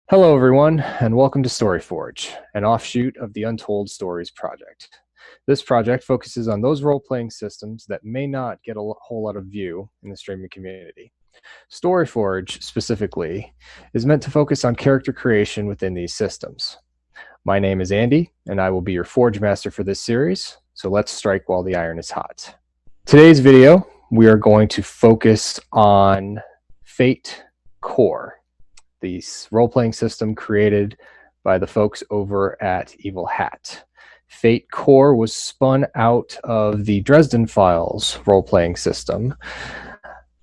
Hello, everyone, and welcome to StoryForge, an offshoot of the Untold Stories project. This project focuses on those role-playing systems that may not get a whole lot of view in the streaming community. StoryForge, specifically, is meant to focus on character creation within these systems. My name is Andy, and I will be your Forge Master for this series, so let's strike while the iron is hot. Today's video, we are going to focus on Fate Core, the role-playing system created by the folks over at Evil Hat. Fate Core was spun out of the Dresden Files role-playing system,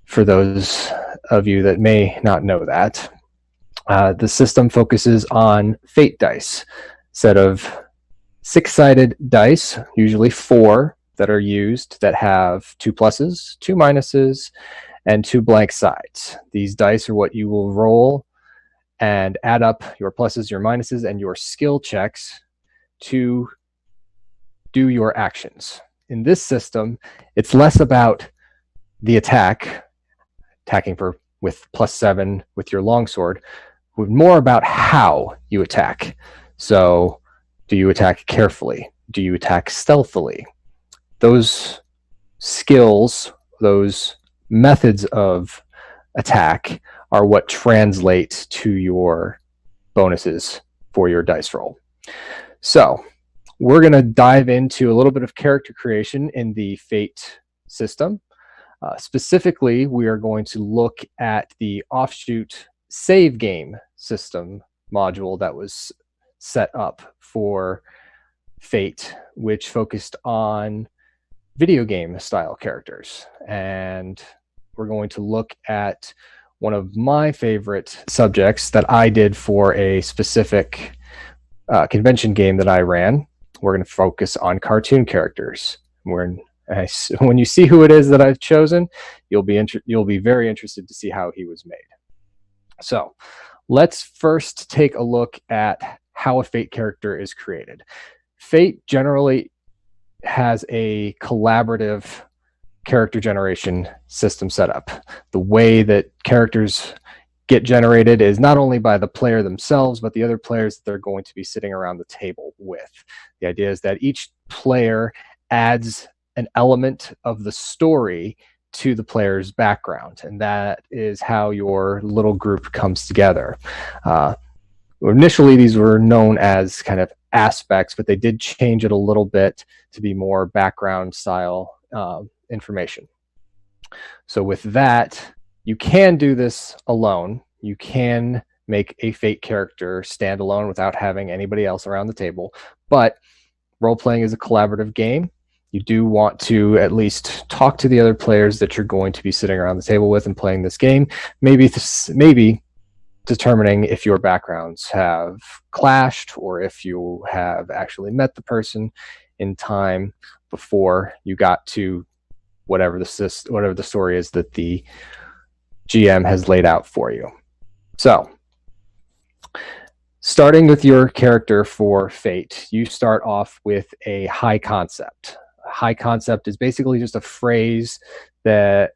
for those of you that may not know that. The system focuses on fate dice, set of six-sided dice, usually four, that are used that have 2 pluses, 2 minuses, and 2 blank sides. These dice are what you will roll and add up your pluses, your minuses, and your skill checks to do your actions. In this system, it's less about the attacking with +7 with your longsword, more about how you attack. So, do you attack carefully? Do you attack stealthily? Those skills, those methods of attack are what translate to your bonuses for your dice roll. So we're going to dive into a little bit of character creation in the Fate system. Specifically, we are going to look at the offshoot save game system module that was set up for Fate, which focused on video game style characters. And we're going to look at one of my favorite subjects that I did for a specific convention game that I ran. We're going to focus on cartoon characters. When you see who it is that I've chosen, you'll be very interested to see how he was made. So let's first take a look at how a Fate character is created. Fate generally has a collaborative character generation system set up. The way that characters get generated is not only by the player themselves, but the other players that they're going to be sitting around the table with. The idea is that each player adds an element of the story to the player's background, and that is how your little group comes together. Initially, these were known as kind of aspects, but they did change it a little bit to be more background style information. So with that, you can do this alone. You can make a Fate character stand alone without having anybody else around the table, but role-playing is a collaborative game. You do want to at least talk to the other players that you're going to be sitting around the table with and playing this game. Maybe determining if your backgrounds have clashed or if you have actually met the person in time before you got to whatever the story is that the GM has laid out for you. So, starting with your character for Fate, you start off with a high concept. A high concept is basically just a phrase that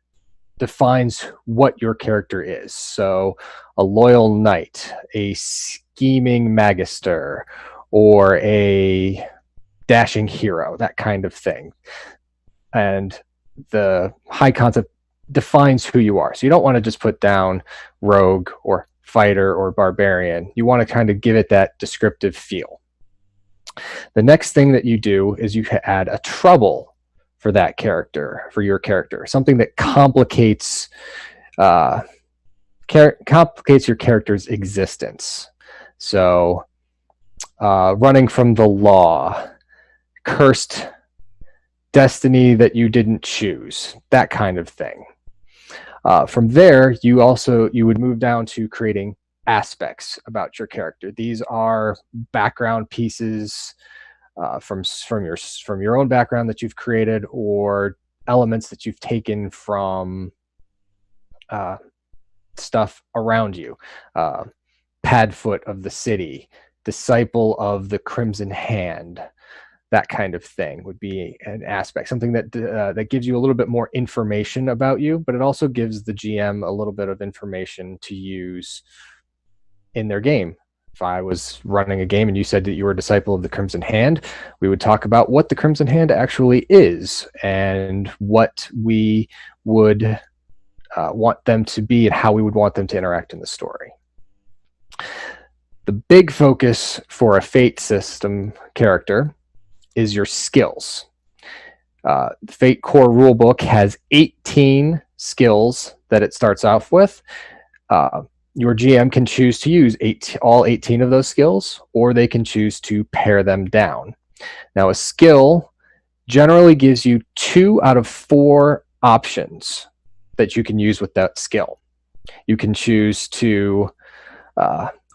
defines what your character is. So, a loyal knight, a scheming magister, or a dashing hero, that kind of thing. And the high concept defines who you are. So you don't want to just put down rogue or fighter or barbarian. You want to kind of give it that descriptive feel. The next thing that you do is you add a trouble for that character, for your character, something that complicates your character's existence. So running from the law, cursed destiny that you didn't choose, that kind of thing. From there, you would move down to creating aspects about your character. These are background pieces from your own background that you've created, or elements that you've taken from stuff around you. Padfoot of the city, disciple of the Crimson Hand, that kind of thing would be an aspect, something that gives you a little bit more information about you, but it also gives the GM a little bit of information to use in their game. If I was running a game and you said that you were a disciple of the Crimson Hand, we would talk about what the Crimson Hand actually is and what we would want them to be and how we would want them to interact in the story. The big focus for a Fate system character is your skills. The Fate core rulebook has 18 skills that it starts off with. Your GM can choose to use all 18 of those skills, or they can choose to pare them down. Now, a skill generally gives you 2 out of 4 options that you can use with that skill. You can choose to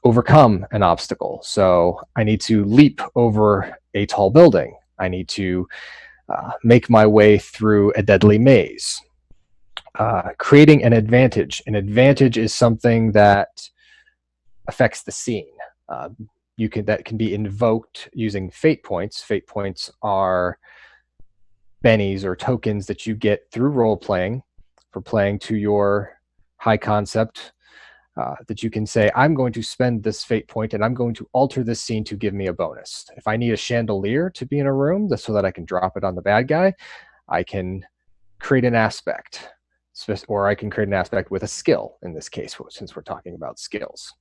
overcome an obstacle. So I need to leap over a tall building. I need to make my way through a deadly maze. Creating an advantage. An advantage is something that affects the scene. That can be invoked using fate points. Fate points are bennies or tokens that you get through role playing for playing to your high concept. That you can say, I'm going to spend this fate point and I'm going to alter this scene to give me a bonus. If I need a chandelier to be in a room so that I can drop it on the bad guy, I can create an aspect. Or I can create an aspect with a skill in this case, since we're talking about skills.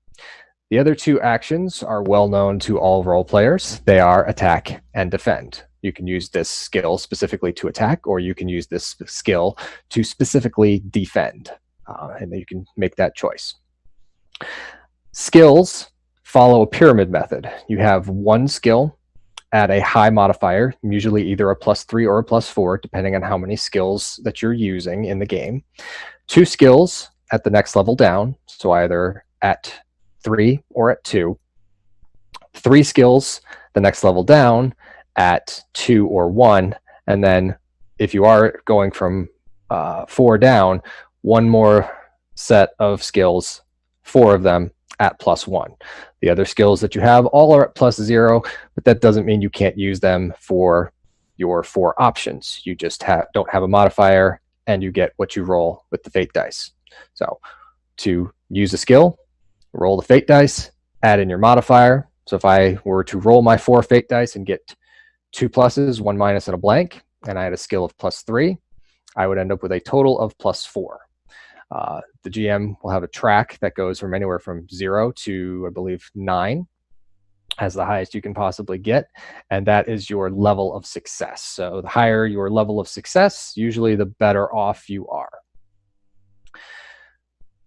The other 2 actions are well known to all role players. They are attack and defend. You can use this skill specifically to attack, or you can use this skill to specifically defend. And you can make that choice. Skills follow a pyramid method. You have 1 skill at a high modifier, usually either a +3 or a +4, depending on how many skills that you're using in the game. 2 skills at the next level down, so either at 3 or at 2. 3 skills the next level down at 2 or 1, and then if you are going from 4 down, 1 more set of skills, 4 of them at +1. The other skills that you have all are at +0, but that doesn't mean you can't use them for your 4 options. You just don't have a modifier, and you get what you roll with the fate dice. So to use a skill, roll the fate dice, add in your modifier. So if I were to roll my 4 fate dice and get 2 pluses, 1 minus, and a blank, and I had a skill of +3, I would end up with a total of +4. The GM will have a track that goes from anywhere from 0 to, I believe, 9 as the highest you can possibly get, and that is your level of success. So the higher your level of success, usually the better off you are.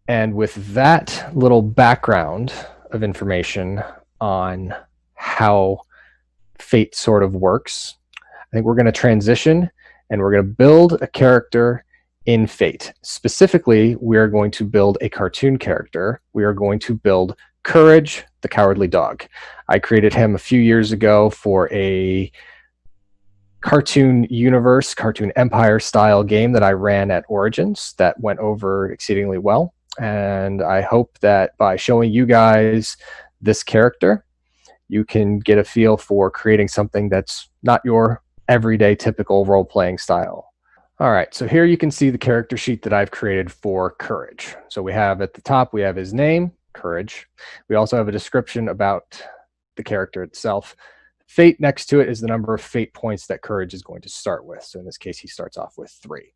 And with that little background of information on how fate sort of works, I think we're going to transition and we're going to build a character in Fate. Specifically, we are going to build a cartoon character. We are going to build Courage, the Cowardly Dog. I created him a few years ago for a cartoon universe, cartoon empire style game that I ran at Origins that went over exceedingly well. And I hope that by showing you guys this character, you can get a feel for creating something that's not your everyday typical role-playing style. All right, so here you can see the character sheet that I've created for Courage. So we have at the top, we have his name, Courage. We also have a description about the character itself. Fate next to it is the number of fate points that Courage is going to start with. So in this case, he starts off with 3.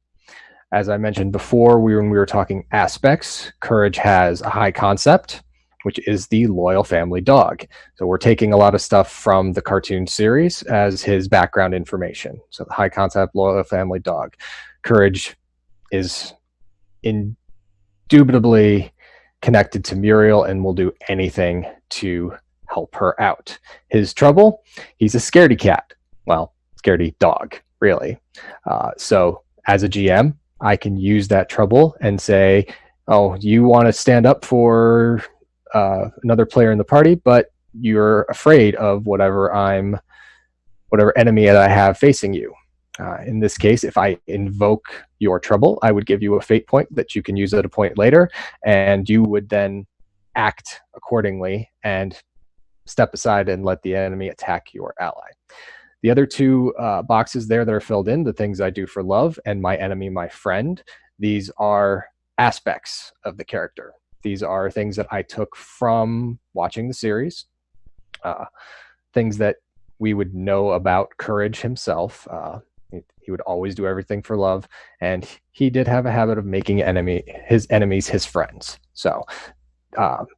As I mentioned before, when we were talking aspects, Courage has a high concept, which is the loyal family dog. So we're taking a lot of stuff from the cartoon series as his background information. So the high concept, loyal family dog. Courage is indubitably connected to Muriel and will do anything to help her out. His trouble, he's a scaredy cat. Well, scaredy dog, really. So as a GM, I can use that trouble and say, oh, you want to stand up for another player in the party, but you're afraid of whatever enemy that I have facing you. In this case, if I invoke your trouble, I would give you a fate point that you can use at a point later, and you would then act accordingly and step aside and let the enemy attack your ally. The other 2 boxes there that are filled in, the things I do for love and my enemy, my friend, these are aspects of the character. These are things that I took from watching the series, things that we would know about Courage himself. He would always do everything for love, and he did have a habit of making his enemies his friends. So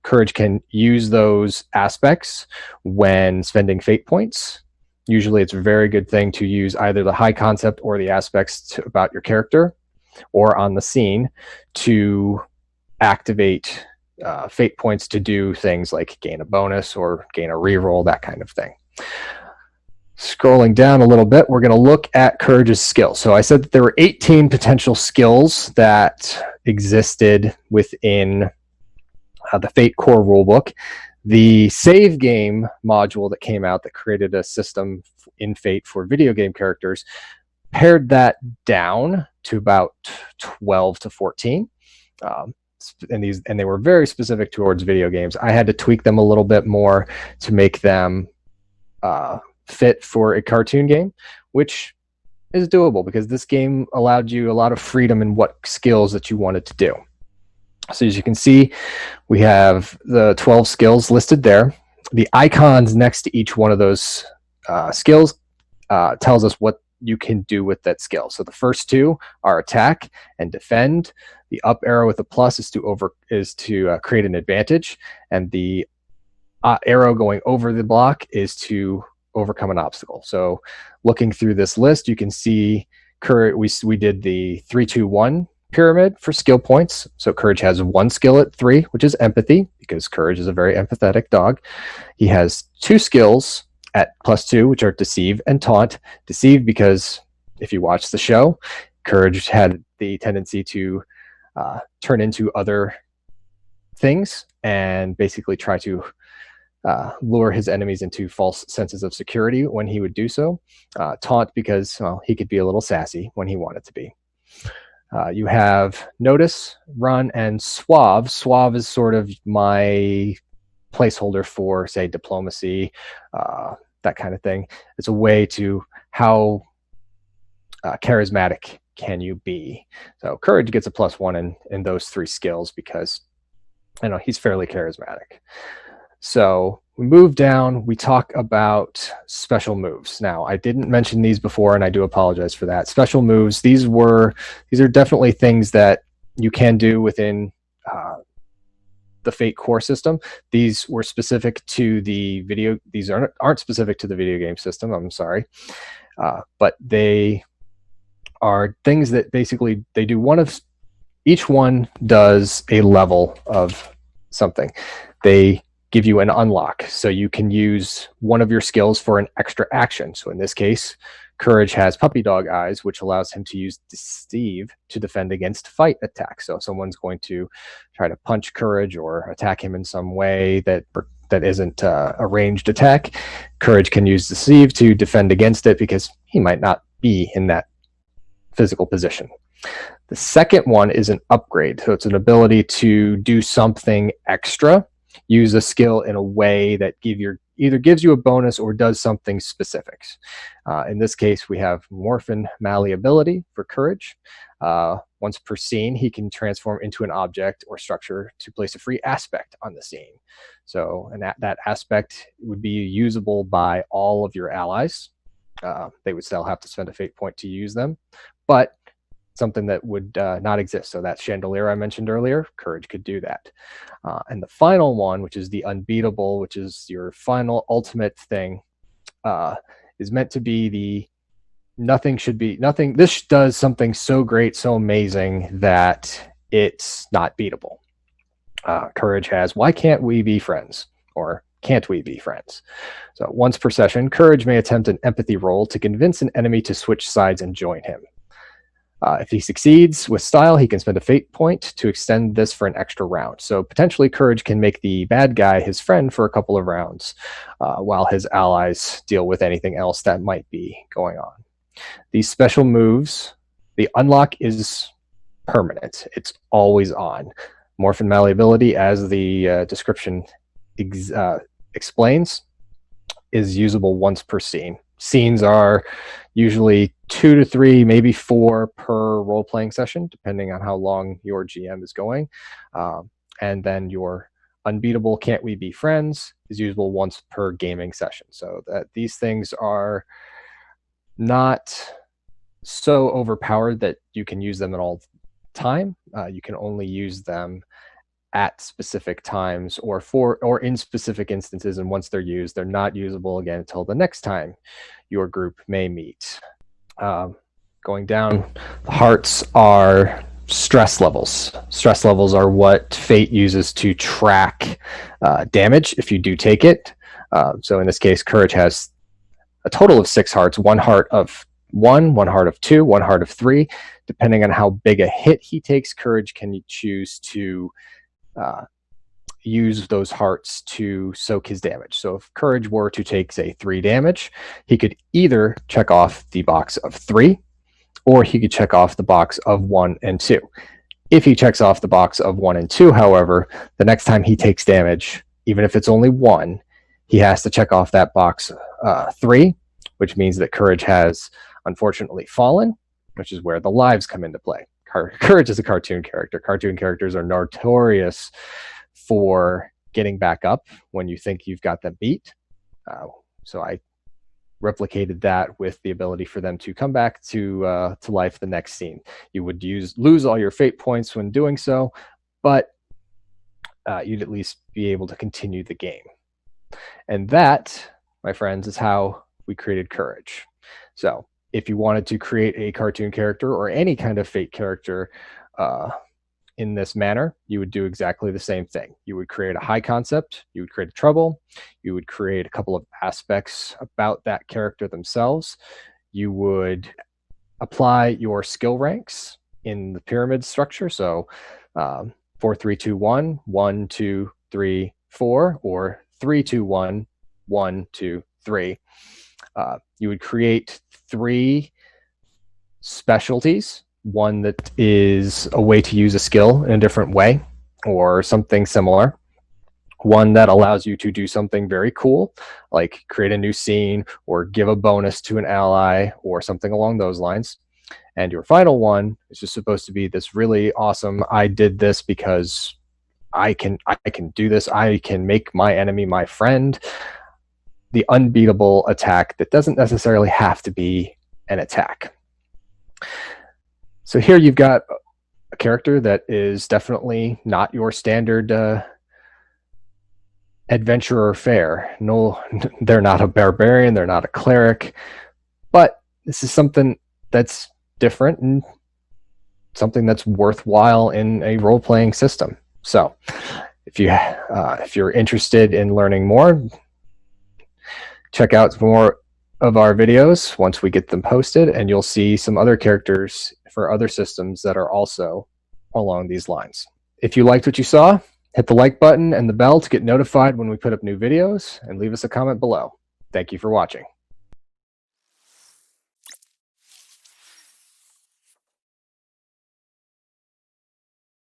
Courage can use those aspects when spending fate points. Usually it's a very good thing to use either the high concept or the aspects about your character or on the scene to activate fate points to do things like gain a bonus or gain a reroll, that kind of thing. Scrolling down a little bit, we're going to look at Courage's skills. So I said that there were 18 potential skills that existed within the Fate core rulebook. The save game module that came out that created a system in Fate for video game characters pared that down to about 12 to 14. And they were very specific towards video games. I had to tweak them a little bit more to make them fit for a cartoon game, which is doable because this game allowed you a lot of freedom in what skills that you wanted to do. So as you can see, we have the 12 skills listed there. The icons next to each one of those skills tells us what you can do with that skill. So the first two are attack and defend. The up arrow with a plus is to create an advantage, and the arrow going over the block is to overcome an obstacle. So looking through this list, you can see we did the 3-2-1 pyramid for skill points. So Courage has one skill at 3, which is empathy, because Courage is a very empathetic dog. He has 2 skills at +2, which are deceive and taunt. Deceive because if you watch the show, Courage had the tendency to turn into other things and basically try to lure his enemies into false senses of security when he would do so. Taunt because, well, he could be a little sassy when he wanted to be. You have Notice, Run, and Suave. Suave is sort of my placeholder for, say, diplomacy, that kind of thing. It's a way to how charismatic can you be. So Courage gets a +1 in those 3 skills because he's fairly charismatic. So we move down, we talk about special moves. Now, I didn't mention these before, and I do apologize for that. Special moves, these are definitely things that you can do within the Fate core system. These were specific to the video. These aren't specific to the video game system, I'm sorry. But they are things that basically they do each one does a level of something. They give you an unlock, so you can use one of your skills for an extra action. So in this case, Courage has puppy dog eyes, which allows him to use Deceive to defend against fight attacks. So if someone's going to try to punch Courage or attack him in some way that isn't a ranged attack, Courage can use Deceive to defend against it because he might not be in that physical position. The second one is an upgrade. So it's an ability to do something extra, use a skill in a way that either gives you a bonus or does something specific. In this case, we have Morphin Malleability for Courage. Once per scene, he can transform into an object or structure to place a free aspect on the scene. So, and that aspect would be usable by all of your allies. They would still have to spend a fate point to use them, but something that would not exist. So that chandelier I mentioned earlier, Courage could do that. And the final one, which is the unbeatable, which is your final ultimate thing, is meant to be nothing. This does something so great, so amazing that it's not beatable. Courage has, why can't we be friends? Or can't we be friends? So once per session, Courage may attempt an empathy roll to convince an enemy to switch sides and join him. If he succeeds with style, he can spend a fate point to extend this for an extra round. So potentially Courage can make the bad guy his friend for a couple of rounds while his allies deal with anything else that might be going on. These special moves, the unlock is permanent. It's always on. Morphin Malleability, as the description explains, is usable once per scene. Scenes are usually 2 to 3, maybe 4 per role-playing session, depending on how long your GM is going. And then your unbeatable can't we be friends is usable once per gaming session. So that these things are not so overpowered that you can use them at all time. You can only use them at specific times or in specific instances, and once they're used, they're not usable again until the next time your group may meet. Going down, the hearts are stress levels. Stress levels are what Fate uses to track damage if you do take it. So in this case, Courage has a total of 6 hearts, 1 heart of 1, 1 heart of 2, 1 heart of 3. Depending on how big a hit he takes, Courage can choose to use those hearts to soak his damage. So if Courage were to take, say, 3 damage, he could either check off the box of 3, or he could check off the box of 1 and 2. If he checks off the box of 1 and 2, however, the next time he takes damage, even if it's only 1, he has to check off that box 3, which means that Courage has unfortunately fallen, which is where the lives come into play. Courage is a cartoon character. Cartoon characters are notorious for getting back up when you think you've got them beat. So I replicated that with the ability for them to come back to life the next scene. You would lose all your fate points when doing so, but you'd at least be able to continue the game. And that, my friends, is how we created Courage. So if you wanted to create a cartoon character or any kind of Fate character in this manner, you would do exactly the same thing. You would create a high concept, you would create a trouble, you would create a couple of aspects about that character themselves, you would apply your skill ranks in the pyramid structure. So 4, 3, 2, 1, 1, 2, 3, 4, or 3, 2, 1, 1, 2, 3. You would create 3 specialties. One that is a way to use a skill in a different way or something similar. One that allows you to do something very cool, like create a new scene or give a bonus to an ally or something along those lines. And your final one is just supposed to be this really awesome, I did this because I can do this. I can make my enemy my friend. The unbeatable attack that doesn't necessarily have to be an attack. So here you've got a character that is definitely not your standard adventurer fare. No, they're not a barbarian, they're not a cleric, but this is something that's different and something that's worthwhile in a role-playing system. So if you're interested in learning more, check out more of our videos once we get them posted, and you'll see some other characters for other systems that are also along these lines. If you liked what you saw, hit the like button and the bell to get notified when we put up new videos, and leave us a comment below. Thank you for watching.